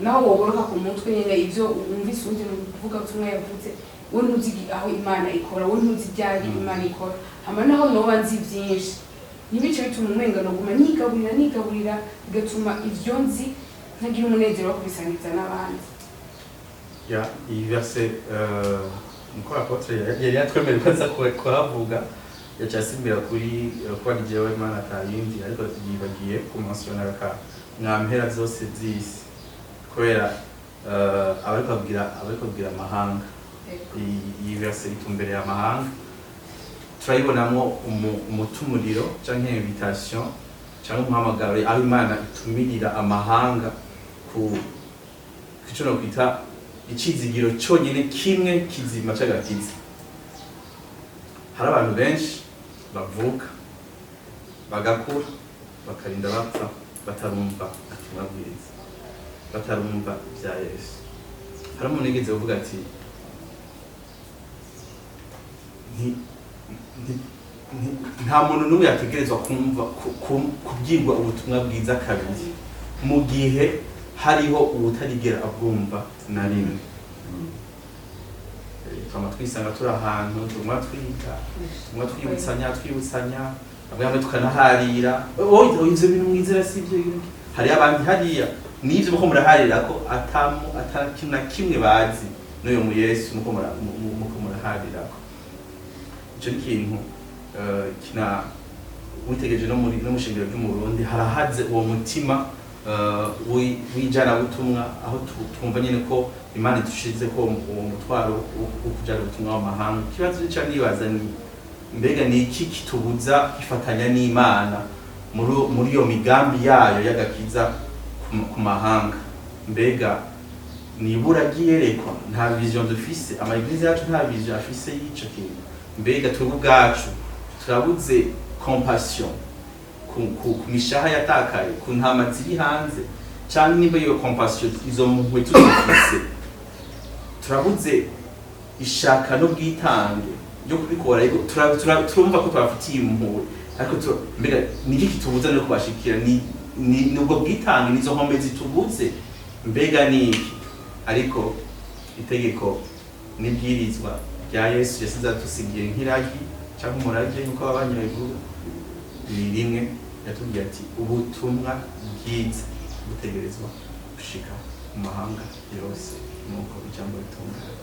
naho wogoroka ku mutwe nyene ivyo umvise undi mu kuvuga utumwe yavuze we ntuzi aho Imana ikora we ntuzi byari Imana ikora hama naho noba nzi byinshi nibice bituma umwengano guma nigaburira bigatuma ivyo nzi ntagira umunezero wo kubisangiza n'abandi ya iyi verse nuko apotre yari yatwemereye ko aza kuhavuga yacasimbira kuri kwa jewe Imana atayindi ariko yibagiye kumensiona ka mwampera zose z'isi kubera abariko abwira amahanga iyi verse itumbereye amahanga turayibonamo umutumuriro canke invitation cyangwa umuhamagaro aho Imana itumirira amahanga ku kico no kwita ikizigiro cyonyine kimwe kizima cy'agakiza. Hari abantu benshi bavuka bagakura bakarinda bapfa batarumva ubutumwa bwiza batarumva bya Yesu. Hari umuntu yigeze kuvuga ati nta muntu n'umwe yategerezwa kumva kubwirwa ubutumwa bwiza kabiri mu gihe hariho ubutarigera abwumva na rimwe. Tuma twisanga turi ahantu tumwa twiga tumwa twibutsanya abamwe tukanaharira ivyo bintu mwizera sivyo hari abandi hariya nivyo muko muraharira ko atakimwe kimwe bazi n'uyo mu Yesu muko muraharira ko ico kintu kina witegereje no mushingiro ry'u Burundi harahaze uwo mutima wijana butumwa aho twumva nyene ko Imana dushize ko uwo mutwaro wo kujana ubutumwa w'amahanga. Kibazo cyane nibaza ni mbega ni iki kitubuza ifatanya n'Imana muri iyo migambi yayo y'agakiza ku mahanga. Mbega nibura giyerekwa nta vision dufise ama eglise yacu nta vision afise y'ico kintu. Mbega twebwe ubwacu turabuze compassion ku mishaha yatakaye ku ntama ziri hanze cyangwa nimba iyo compassion izo mpuhwe tuzifise turabuze ishaka no bwitange byo kubikora ariko turumva ko twafitiye impuhwe ariko mbega niki kitubuza no kubashikira ni nubwo bwitange nizo nkombe zitubuze mbega niki ariko itegeko nibwirizwa rya Yesu yasize atusigiye nk'iragi cyangwa umurage nuko abanyabivuga ni rimwe yatubwiye ati ubutumwa bwiza butegerezwa gushika mu mahanga yose nuko ijambo ritungana.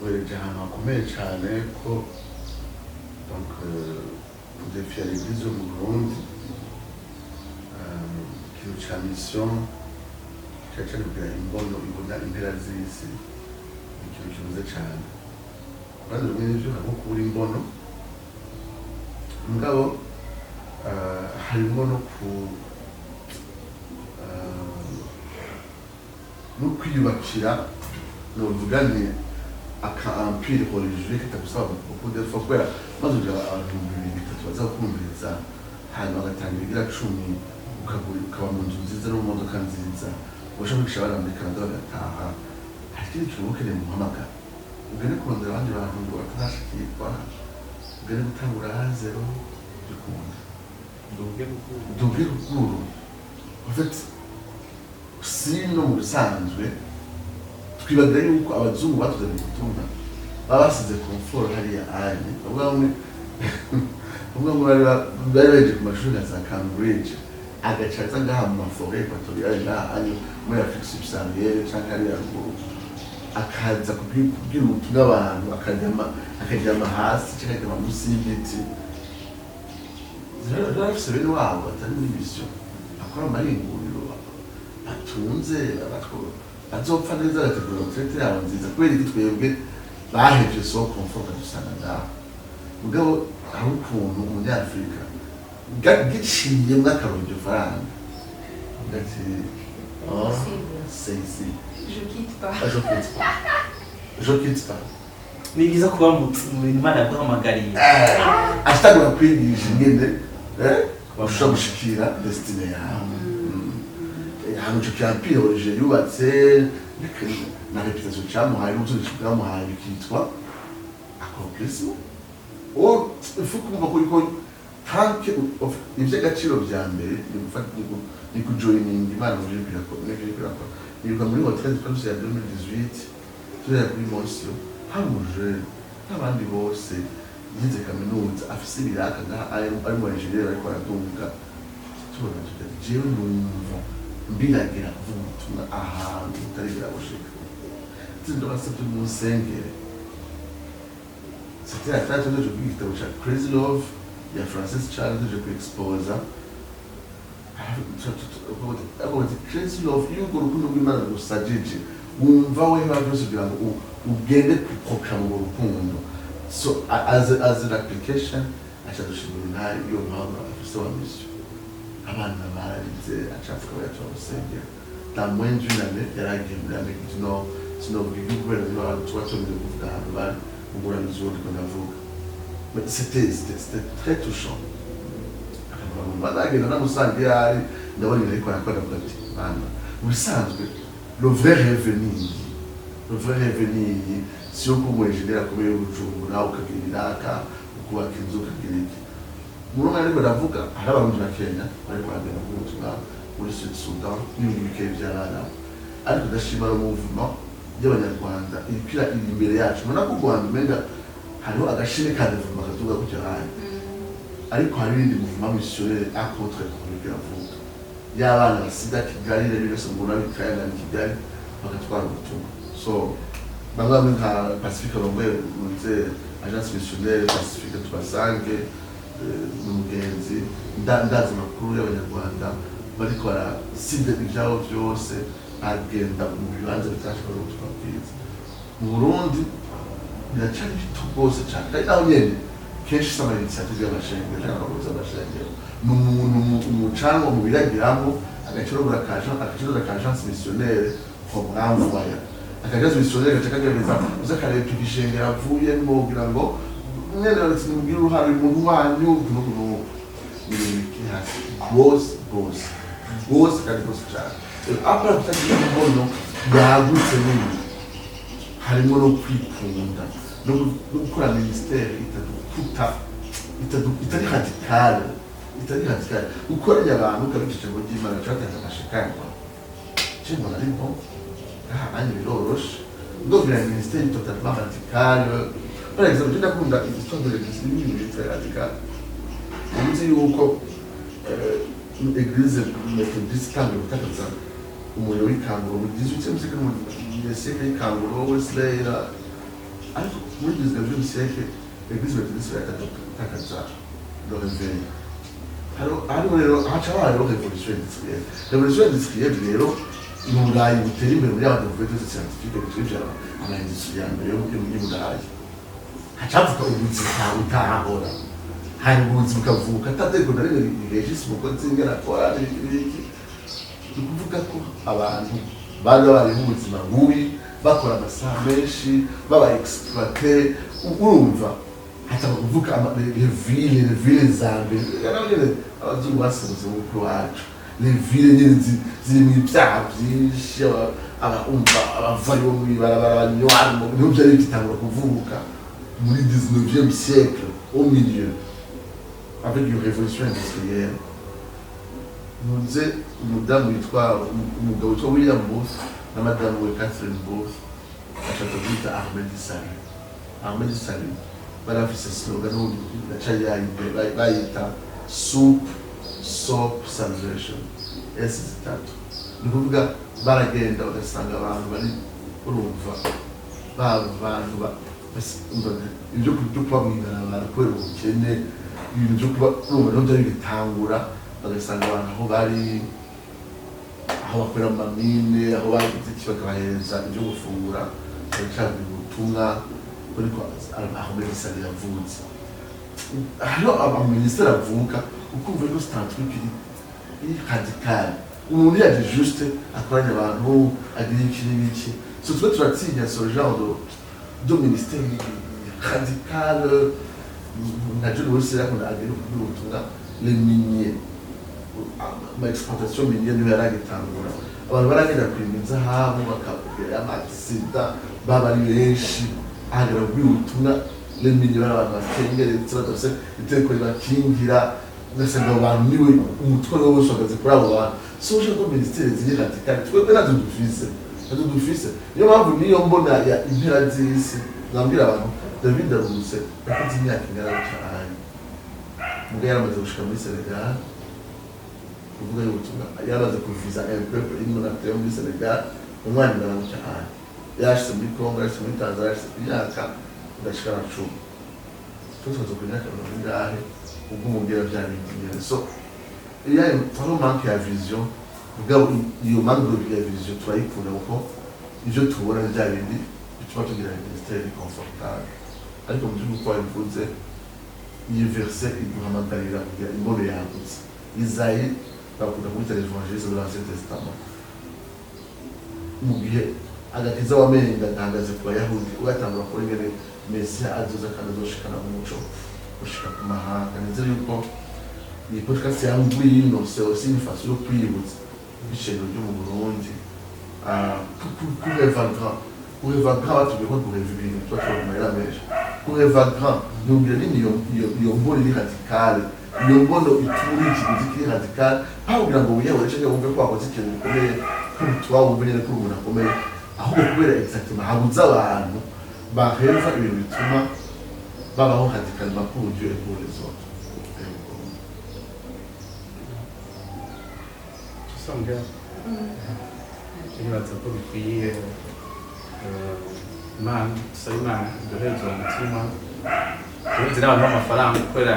Wereje ahantu hakomeye cyane ko donc kudefia l'église mu Burundi ikintu ca mission cyane kugira imbono ibona impera z'isi ikintu kibuze cyane kandi rumwe n'ivyo nko kubura imbono mugabo harimo no kwiyubakira novuga ni aka empire religieux kitagusaba beaucoup d'efforts kubera maze abantu bitatu baza kumviriza hanyuma bagatanga igira 10 ukaba mu nzu nziza no mu modoka nziza ubasha kwisha barambika bagataha hari ikindi kintu ukeneye mu muhamagara ugene kurondera abandi bantu ngo batanashikirwa ugene gutangura zero bikunda duge gukuru en fait sino mu bisanzwe twibagira yuko abazungu batuzanye ubutumwa baba basize confort hariya anye ubwo bari baje ku mashuri ya Cambridge agacaza ngaha mu mafore equatoriale ngaha anye muri Afrique subsaharienne cyangwa hariya ruguru akaza kubwira ubutumwa abantu akajyama hasi cyangwa akajyama munsi y'igiti zero bafise bene wabo batari muri mission akora amaringuriro batunze bazopfa neza agategura retraite yabo nziza kubera iki twebwe bahevye so confort dusana ngaho mugabo aho ukuntu umunyafrika giciye mw'akaronjo faranga ugati c'est je quitte pas ni byiza kuba mu Imana yaguhamagariye ashitagura kwigisha ingene ushobora gushikira destiny yawe hano cyo cyapire origine yubatse na reputation cyamuhaye n'utuzi cyamuhaye bikitwa accomplissement ifuku kumva ko tanke ivy'agaciro vya mbere ni kujoining Imana muri birakora ni muri hotel twese ya 2018 turera kuri Monsiyo hari umujene n'abandi bose yize kaminuza afise ibiraka ari mu engineer ariko aratunga tubona tuti jewe numva mbiragira kuvuga ubutumwa ahantu utarigira gushika tindo basabye mu nsengere c'était la tâche de jouer igitabo cya Crazy Love ya Francis Charles je peux exposer Crazy Love iyo urwo rukundo rw'Imana rusajije wumva we biba byose kugira ngo ugende kuproclama urwo rukundo. So as an application acha dushimira nayo iyo mpamvu afise wa mission abana bararize achafuka bayacha musengera ta mwenju nane yaragiye muri Amerika sino bigiye kubera ngo tuwacho mu kuvuga abantu ugura nizuri ko navuga. Mais c'était très touchant. Madagenda namusangiye ari ndabona ariko arakora ati bana ubisanzwe le vrai revenir si uko mwenjidera kubera ubujumbura ukagiraka ukubaka inzu ukagiriki murumwe ariko ndavuga hari abantu ba Kenya bari kwagenda mu butumwa muri Sudan n'ibindi bike by'abana ariko ndashima mu movement y'abanyarwanda ipira imbere yacu mbona ko Rwanda menga hariho agashime ka development katuga ku cyane ariko hari n'indi movement missionnaire à contre pour avuga y'abana basida Kigali rero byose mbona bikayanga ni Kigali bakatwara ubutumwa. So bamwe nka Pacifique Rombe munze agence missionnaire Pacifique tubasange n'umugenzi ndazi makuru y'abanyarwanda bariko barasibye ibyabo byose agenda mu bibanza bitashobora gutwakwiza mu Burundi biracari bito rwose cyane kandi aho nyene kenshi sama initiative y'abashenge cyangwa abakozi b'abashenge n'umuntu umucanwa mu biragiramo agaciro agence missionnaire ko mwamvaya akageze missionnaire gacakagereza uzakareba ikishengera avuye n'ubwira ngo mwene bati mugira uruhare mu wanyu n'ukuntu n'ibiki hasi boss kandi boss cyane après tutagira umuntu yagutse n'ibindi harimo no kwikunda no gukora ministère itari radicale gukoranya abantu ukabikije ngo ry'Imana cyatanga amashikanwa cyangwa ari bo ani biroroshe ndovira ministère totalement radicale. Par exemple, je ndakunda histoire de l'église ni très radicale uzi yuko l'église méthodiste kandi utakaza umuriro w'ikanguro mu 18e siècle y'ikanguro Wesley ariko muri 19e siècle l'église méthodiste yatakaza le réveil. Alors rero hacabaye révolution industrielle rero mu Burayi butera imbere muri abantu bafite scientifique bituje ama-industrie ya mbere yo mu Burayi hacavuka ubuzima utahahora hari ubuzima bukavuka atadego na rimwe regisi mu kozi ngera kora n'ibiki ukuvuga ko abantu bari mu buzima bubi bakora amasaha menshi baba exploiter urumva hataba kuvuga les villes zambe yarabye abazungu basemuze mu kwacu les villes nyine ziri mu byaha byinshi abavari bo mu barabara banywana mu byari bitangura kuvuka muri 19e siècle au milieu avec une révolution industrielle. Nous disait madame umugabo witwa William Booth na madame Catherine Booth ashaka Ahmed Salim barafise slogan na chaya bayita soup salvation esitatu nukuvuga baragenda bagasanga abantu bari urumva abantu ibyo kuba mwingarabara kubera ubukene ibintu byo kuba urumva n'undi bitangura bagasanga abantu aho bari aho bakorera amamine aho bagize iki bakabahereza ibyo gufungura bacana ubutumwa ariko aho medicine yavutse hariho abaminisitiri avuka ukumva ko c'est iri radical umuntu yaje juste akoranya abantu agira iki n'iki so twe turatinya ce genre de ministère radical nacyo rwose yakunda agira ubutumwa les miniers ma exploitation minière niyo yaragitangura abantu baragenda kwima inzahabu bakabwira amasida baba ari benshi agira ubutumwa les miniers abantu batengeretse badafite iteko ribakingira ugasanga abantu niwe umutwe wose uhagaze kuri abo bantu so uje ko ministère ziri radical twebwe natwe dufise ntazo dufise niyo mpamvu niyo mbona ya impera z'isi nambira abantu David Aruse yakoze imyaka ingana cyane mbwa yaramaze gushika muri Senegal kuvuga y'ubutumwa yaramaze kuviza un peuple immunitaire muri Senegal umwanya ingana cyane yashyize muri Congo yashyize muri Tanzania yashyize imyaka udashika na 10 tuzo kunyaka n'ingahe ubwo umubwira bya bintu so il y a un manque ya vision mugabo iyo manque ya vision turayikunda kuko ivyo tubona bya bindi bituma tugira ministère confortable ariko mu gihugu kwa bivuze iyi verset iduhamagarira kugira imbobe yagutse Isaïe bakunda kwita l'évangile de l'Ancien Testament mu gihe agakiza wamenga ntangaze ku Bayahudi ugatangura kuri ngene Mesia azoza kandi azoshikana mu muco gushika ku mahanga nizere yuko iyi podcast yangu ino c'est aussi une façon yo kwibutsa ibishego byo mu Burundi pour évagrant tu veux pour revivre toi tu vas la mer pour évagrant nous bien iyo mboni ni radicale iyo mbono ituri ikindi radicale aho kugira ngo uyewe cyo wumve ko akoze ikintu gikomeye kuba wumve nyine ko umuntu akomeye ahubwo kubera exactement habuza abantu baheva ibintu bituma babaho radicalement pour Dieu et pour les autres. Tusanga nibaza ko bikwiye Imana dusaba Imana duhereza umutima tuzi n'abantu b'amafaranga kubera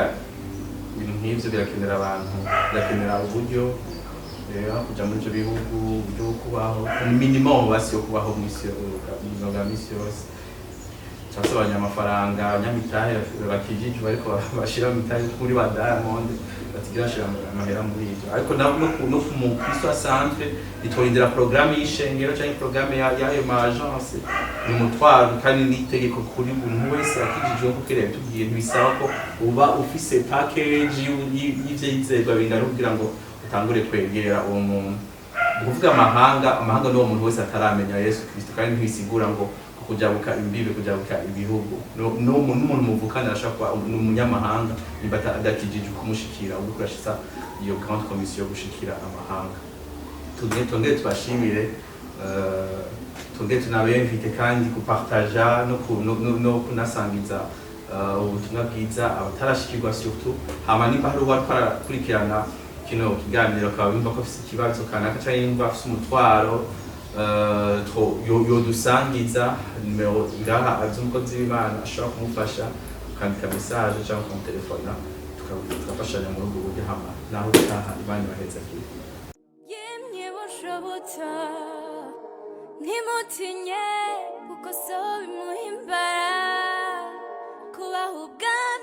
ibintu nk'ibyo birakenera abantu birakenera uburyo kujya muri ibyo bihugu uburyo bwo kubaho minimum basi yo kubaho mu isi yose cyangwa se abanyamafaranga abanyamitahe bakijijwe ariko bashira mitahe kuri ba Diamond batigira shira amahera muri ibyo ariko no mu Kristo asanzwe itwarindira programme y'ishengero cyangwa programme y'ayo ma agence ni mutwaro kandi n'itegeko kuri buri wese akijijwe ko kire tugiye ntibisaba ko uba ufise package y'ivyo yizerwa bingana kugira ngo utangure kwegera uwo muntu kuvuga amahanga n'uwo muntu wese ataramenya Yesu Kristo kandi ntibisigura ngo kujabuka imbibe kujabuka ibihugu n'umuntu muvukana ashaka umunyamahanga niba adakijije kumushikira ubwo kurashitsa iyo grande commission yo gushikira amahanga tunge tubashimire tunge tunabemvite kandi kupartager no kunasangiza ubutumwa bwiza abatarashikirwa surtout hama niba hari uwari parakurikirana kino kiganiro akaba yumva ko afite ikibazo kanaka cyangwa yumva afite umutwaro yodusangiza nimero ngaha azi umukozi w'Imana ashobora kumufasha ukandika message cyangwa kumutelefona tukafashanya muri ubwo buryo hama naho utaha Imana ibaheza kiri yemye boshobota ntimutinye kuko so bimuhimbara kubaho ubwami